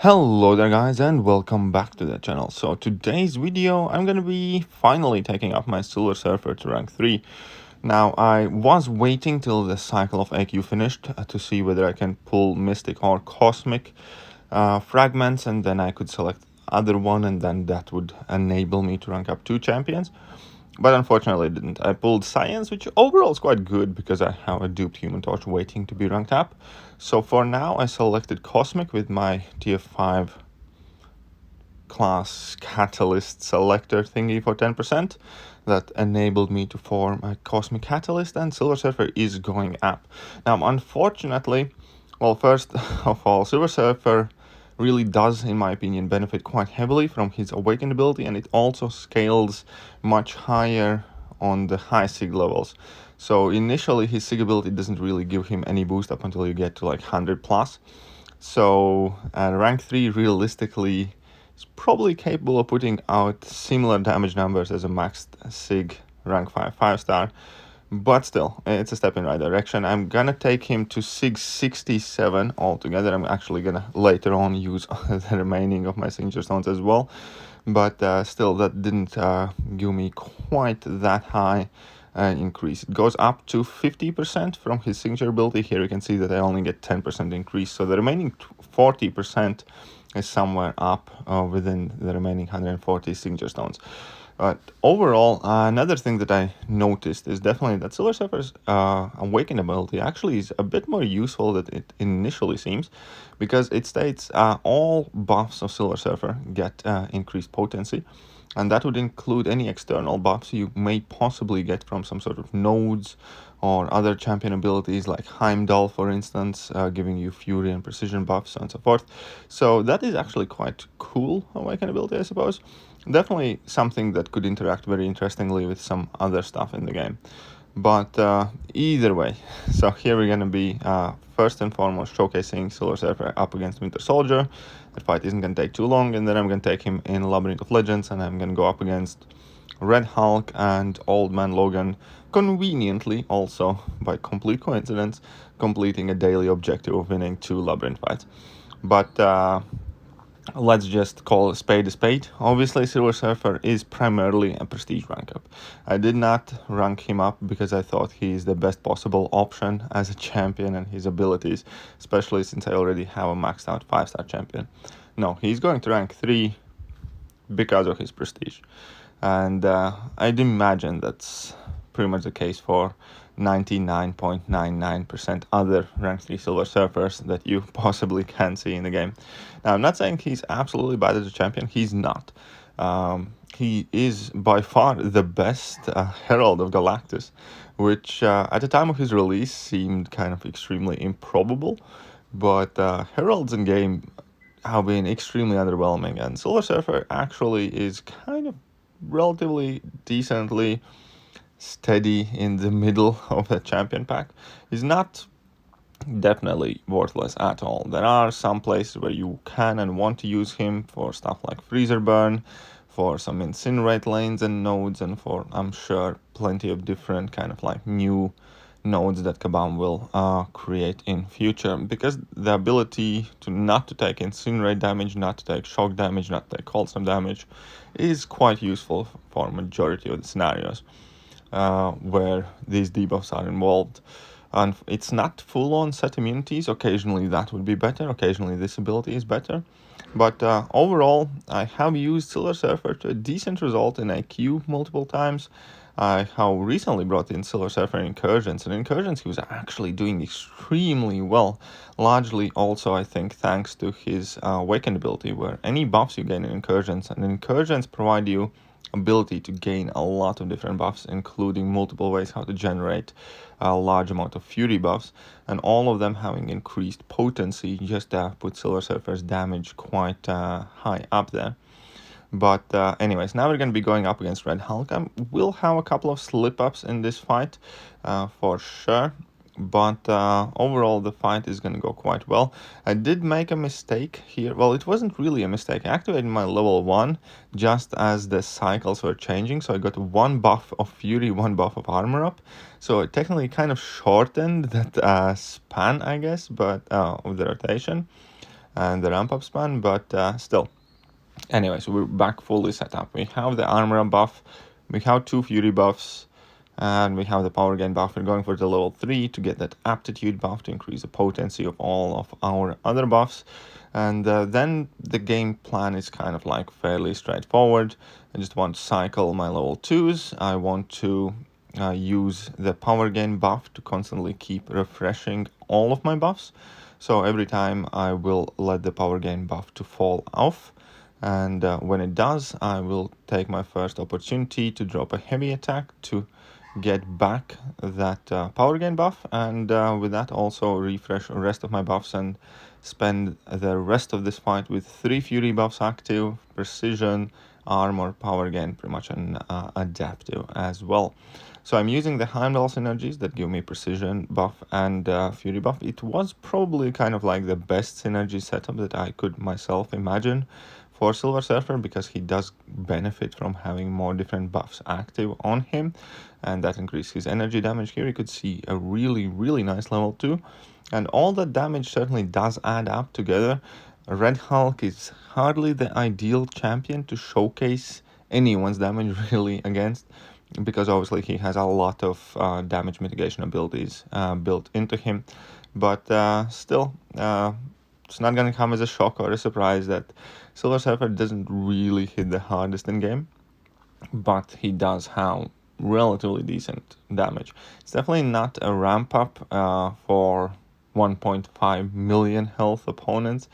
Hello there guys and welcome back to the channel. So today's video I'm gonna be finally taking up my Silver Surfer to rank 3. Now I was waiting till the cycle of AQ finished to see whether I can pull Mystic or Cosmic fragments, and then I could select other one, and then that would enable me to rank up 2 champions. But unfortunately I didn't. I pulled Science, which overall is quite good because I have a duped Human Torch waiting to be ranked up. So for now I selected Cosmic with my TF5 class catalyst selector thingy for 10%. That enabled me to form a Cosmic Catalyst, and Silver Surfer is going up. Now unfortunately, well, first of all, Silver Surfer really does, in my opinion, benefit quite heavily from his Awakened ability, and it also scales much higher on the high SIG levels. So initially his SIG ability doesn't really give him any boost up until you get to like 100 plus. So rank 3 realistically is probably capable of putting out similar damage numbers as a maxed SIG rank 5 5-star. But still, it's a step in the right direction. I'm gonna take him to 667 altogether. I'm actually gonna later on use the remaining of my signature stones as well. But still, that didn't give me quite that high increase. It goes up to 50% from his signature ability. Here you can see that I only get 10% increase. So the remaining 40% is somewhere up within the remaining 140 signature stones. But overall, another thing that I noticed is definitely that Silver Surfer's Awakened ability actually is a bit more useful than it initially seems, because it states all buffs of Silver Surfer get increased potency, and that would include any external buffs you may possibly get from some sort of nodes or other champion abilities like Heimdall, for instance, giving you Fury and Precision buffs, so on and so forth. So that is actually quite cool Awakened ability, I suppose. Definitely something that could interact very interestingly with some other stuff in the game. But either way, so here we're going to be first and foremost showcasing Silver Surfer up against Winter Soldier. The fight isn't going to take too long, and then I'm going to take him in Labyrinth of Legends, and I'm going to go up against Red Hulk and Old Man Logan, conveniently also, by complete coincidence, completing a daily objective of winning 2 Labyrinth fights. But let's just call a spade. Obviously, Silver Surfer is primarily a prestige rank up. I did not rank him up because I thought he is the best possible option as a champion and his abilities, especially since I already have a maxed out 5-star champion. No, he's going to rank 3 because of his prestige. And I'd imagine that's pretty much the case for 99.99% other rank 3 Silver Surfers that you possibly can see in the game. Now, I'm not saying he's absolutely bad as a champion. He's not. He is by far the best Herald of Galactus, which at the time of his release seemed kind of extremely improbable. But Heralds in game have been extremely underwhelming, and Silver Surfer actually is kind of relatively decently steady in the middle of the champion pack. He's not definitely worthless at all. There are some places where you can and want to use him for stuff like Freezer Burn, for some Incinerate lanes and nodes, and for, I'm sure, plenty of different kind of like new nodes that Kabam will create in future, because the ability to not to take Incinerate damage, not to take shock damage, not to take cold snap damage is quite useful for majority of the scenarios where these debuffs are involved. And it's not full-on set immunities. Occasionally that would be better. Occasionally this ability is better. But overall, I have used Silver Surfer to a decent result in AQ multiple times. I have recently brought in Silver Surfer in Incursions, and Incursions he was actually doing extremely well. Largely also, I think, thanks to his Awakened ability, where any buffs you gain in Incursions, and Incursions provide you ability to gain a lot of different buffs, including multiple ways how to generate a large amount of Fury buffs, and all of them having increased potency just put Silver Surfer's damage quite high up there. But anyways, now we're going to be going up against Red Hulk. We'll have a couple of slip-ups in this fight for sure. But overall, the fight is going to go quite well. I did make a mistake here. Well, it wasn't really a mistake. I activated my level 1 just as the cycles were changing. So I got 1 buff of Fury, 1 buff of Armor Up. So it technically kind of shortened that span, I guess, but of the rotation. and the ramp up span, but still. Anyway, so we're back fully set up. We have the armor buff, we have 2 fury buffs, and we have the power gain buff. We're going for the level 3 to get that aptitude buff to increase the potency of all of our other buffs. And then the game plan is kind of like fairly straightforward. I just want to cycle my level 2s. I want to use the power gain buff to constantly keep refreshing all of my buffs. So every time I will let the power gain buff to fall off. And when it does, I will take my first opportunity to drop a heavy attack to get back that power gain buff, and with that also refresh the rest of my buffs and spend the rest of this fight with 3 fury buffs active, precision, armor, power gain, pretty much an adaptive as well. So I'm using the Heimdall synergies that give me precision buff and fury buff. It was probably kind of like the best synergy setup that I could myself imagine for Silver Surfer, because he does benefit from having more different buffs active on him, and that increases his energy damage. Here you could see a really nice level 2, and all that damage certainly does add up together. Red Hulk is hardly the ideal champion to showcase anyone's damage really against, because obviously he has a lot of damage mitigation abilities built into him, but still, it's not going to come as a shock or a surprise that Silver Surfer doesn't really hit the hardest in game, but he does have relatively decent damage. It's definitely not a ramp up for 1.5 million health opponents.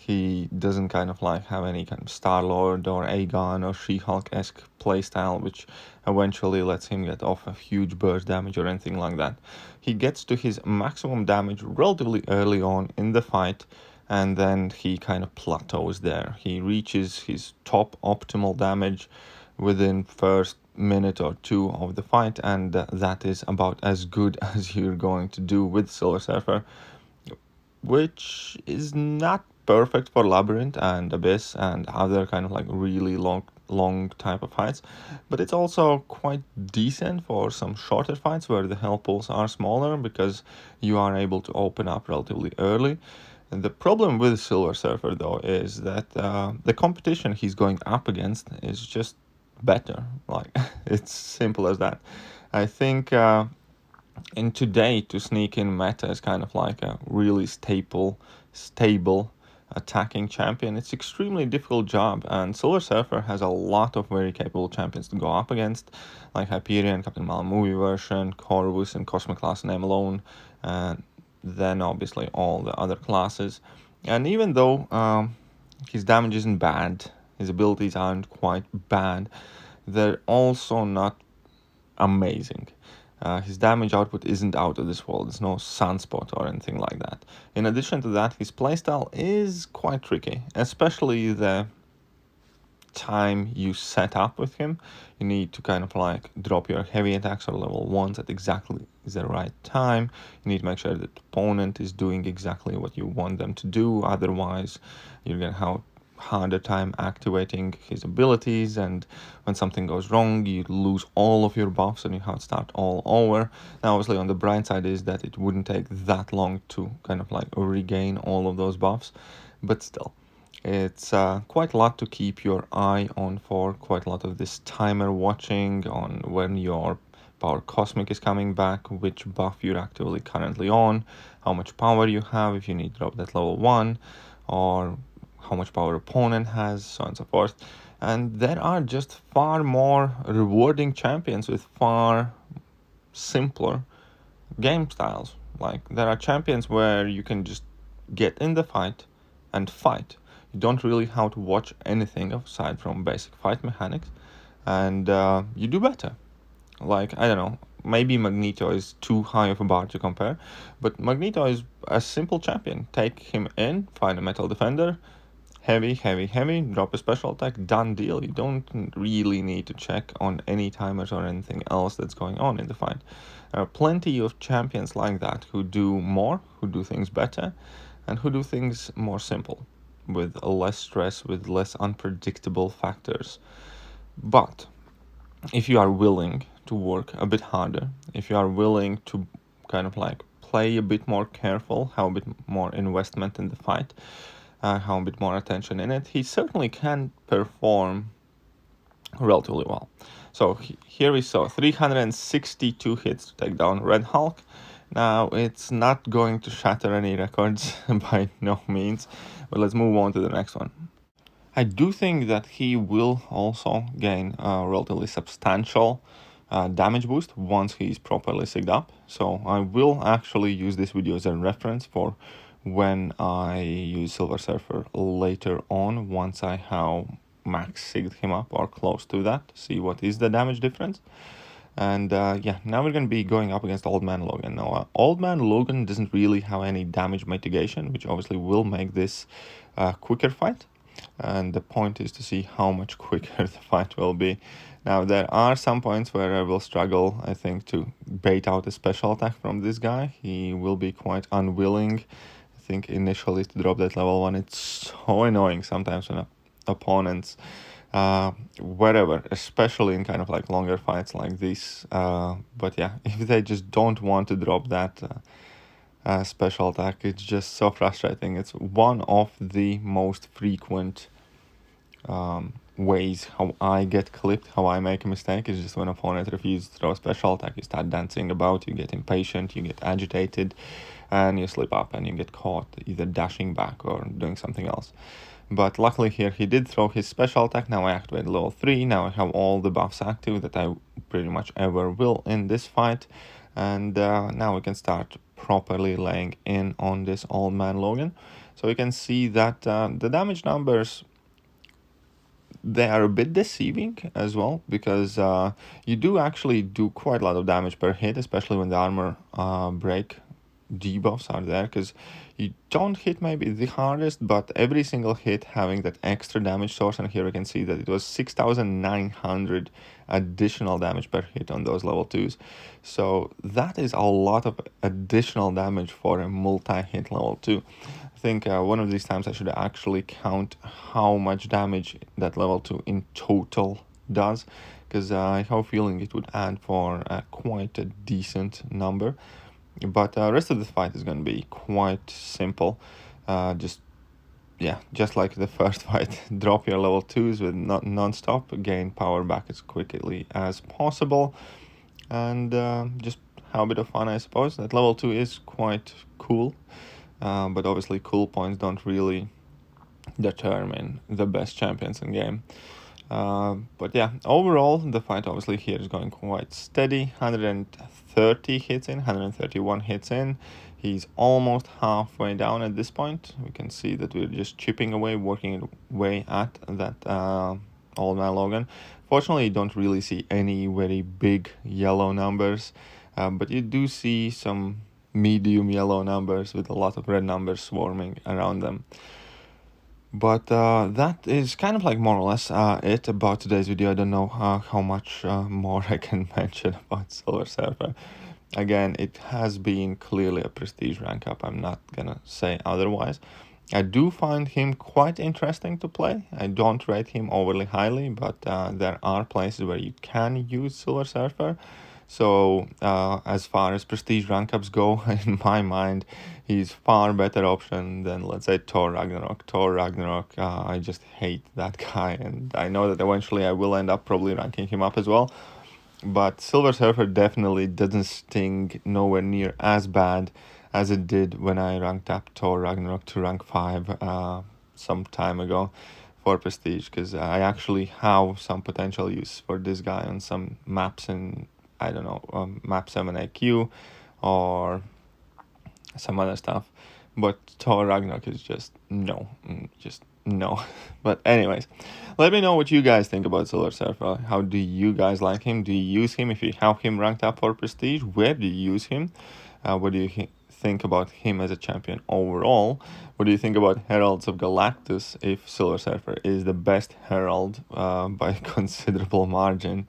He doesn't kind of like have any kind of Star-Lord or Aegon or She-Hulk-esque playstyle, which eventually lets him get off a huge burst damage or anything like that. He gets to his maximum damage relatively early on in the fight, and then he kind of plateaus there. He reaches his top optimal damage within first minute or 2 of the fight, and that is about as good as you're going to do with Silver Surfer, which is not perfect for Labyrinth and Abyss and other kind of like really long type of fights, but it's also quite decent for some shorter fights where the health pools are smaller, because you are able to open up relatively early. And the problem with Silver Surfer though is that the competition he's going up against is just better. Like, it's simple as that. I think in today, to sneak in meta is kind of like a really stable attacking champion. It's extremely difficult job, and Silver Surfer has a lot of very capable champions to go up against, like Hyperion, Captain Marvel movie version, Corvus, and Cosmic class name alone, and then obviously all the other classes. And even though his damage isn't bad, his abilities aren't quite bad, they're also not amazing. His damage output isn't out of this world. There's no sunspot or anything like that. In addition to that, his playstyle is quite tricky, especially the time you set up with him. You need to kind of like drop your heavy attacks or level 1s at exactly the right time. You need to make sure that the opponent is doing exactly what you want them to do. Otherwise, you're going to have harder time activating his abilities, and when something goes wrong, you lose all of your buffs and you have to start all over. Now, obviously, on the bright side is that it wouldn't take that long to kind of like regain all of those buffs, but still, it's quite a lot to keep your eye on, for quite a lot of this timer watching on when your power cosmic is coming back, which buff you're actively currently on, how much power you have if you need to drop that level 1, or how much power opponent has, so on and so forth. And there are just far more rewarding champions with far simpler game styles. Like, there are champions where you can just get in the fight and fight. You don't really have to watch anything aside from basic fight mechanics, and you do better. Like, I don't know, maybe Magneto is too high of a bar to compare, but Magneto is a simple champion. Take him in, find a metal defender, heavy, drop a special attack, done deal. You don't really need to check on any timers or anything else that's going on in the fight. There are plenty of champions like that who do more, who do things better, and who do things more simple, with less stress, with less unpredictable factors. But if you are willing to work a bit harder, if you are willing to kind of like play a bit more careful, have a bit more investment in the fight, have a bit more attention in it, he certainly can perform relatively well. So here we saw 362 hits to take down Red Hulk. Now, it's not going to shatter any records by no means, but let's move on to the next one. I do think that he will also gain a relatively substantial damage boost once he's properly sigged up. So I will actually use this video as a reference for when I use Silver Surfer later on, once I have max sigged him up or close to that, see what is the damage difference. And yeah, now we're going to be going up against Old Man Logan. Now, Old Man Logan doesn't really have any damage mitigation, which obviously will make this a quicker fight. And the point is to see how much quicker the fight will be. Now, there are some points where I will struggle, I think, to bait out a special attack from this guy. He will be quite unwilling, I think, initially to drop that level 1. It's so annoying sometimes when opponents, wherever, especially in kind of like longer fights like this. But yeah, if they just don't want to drop that special attack, it's just so frustrating. It's one of the most frequent ways how I get clipped, how I make a mistake, is just when opponent refuses to throw a special attack. You start dancing about, you get impatient, you get agitated, and you slip up and you get caught either dashing back or doing something else. But luckily here he did throw his special attack. Now I activate level 3. Now I have all the buffs active that I pretty much ever will in this fight. And now we can start properly laying in on this Old Man Logan. So we can see that the damage numbers, they are a bit deceiving as well, because you do actually do quite a lot of damage per hit, especially when the armor break debuffs are there, because you don't hit maybe the hardest, but every single hit having that extra damage source. And here we can see that it was 6,900 additional damage per hit on those level 2s. So that is a lot of additional damage for a multi-hit level 2. I think one of these times I should actually count how much damage that level 2 in total does, because I have a feeling it would add for quite a decent number. But the rest of the fight is going to be quite simple. Just like the first fight, drop your level 2s with non-stop, gain power back as quickly as possible, and just have a bit of fun, I suppose. That level 2 is quite cool, but obviously cool points don't really determine the best champions in game. But yeah, overall the fight obviously here is going quite steady. 130 hits in, 131 hits in. He's almost halfway down at this point. We can see that we're just chipping away, working away at that Old Man Logan. Fortunately, you don't really see any very big yellow numbers, but you do see some medium yellow numbers with a lot of red numbers swarming around them. But that is kind of like more or less it about today's video. I don't know how much more I can mention about Silver Surfer. Again, it has been clearly a prestige rank up. I'm not gonna say otherwise. I do find him quite interesting to play. I don't rate him overly highly, but there are places where you can use Silver Surfer. So as far as prestige rank ups go, in my mind, he's far better option than, let's say, Thor Ragnarok. Thor Ragnarok, I just hate that guy, and I know that eventually I will end up probably ranking him up as well. But Silver Surfer definitely doesn't sting nowhere near as bad as it did when I ranked up Thor Ragnarok to rank 5 some time ago for prestige, because I actually have some potential use for this guy on some maps in, I don't know, map 7 AQ or some other stuff. But Thor Ragnarok is just no. But anyways, let me know what you guys think about Silver Surfer. How do you guys like him? Do you use him? If you have him ranked up for prestige, where do you use him? What do you think about him as a champion overall? What do you think about Heralds of Galactus, if Silver Surfer is the best herald by a considerable margin?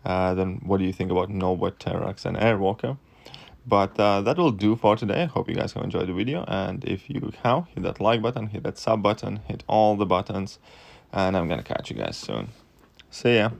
Then what do you think about Nobot, Terrax, and Airwalker? But that will do for today. I hope you guys have enjoyed the video, and if you have, hit that like button, hit that sub button, hit all the buttons, and I'm gonna catch you guys soon. See ya.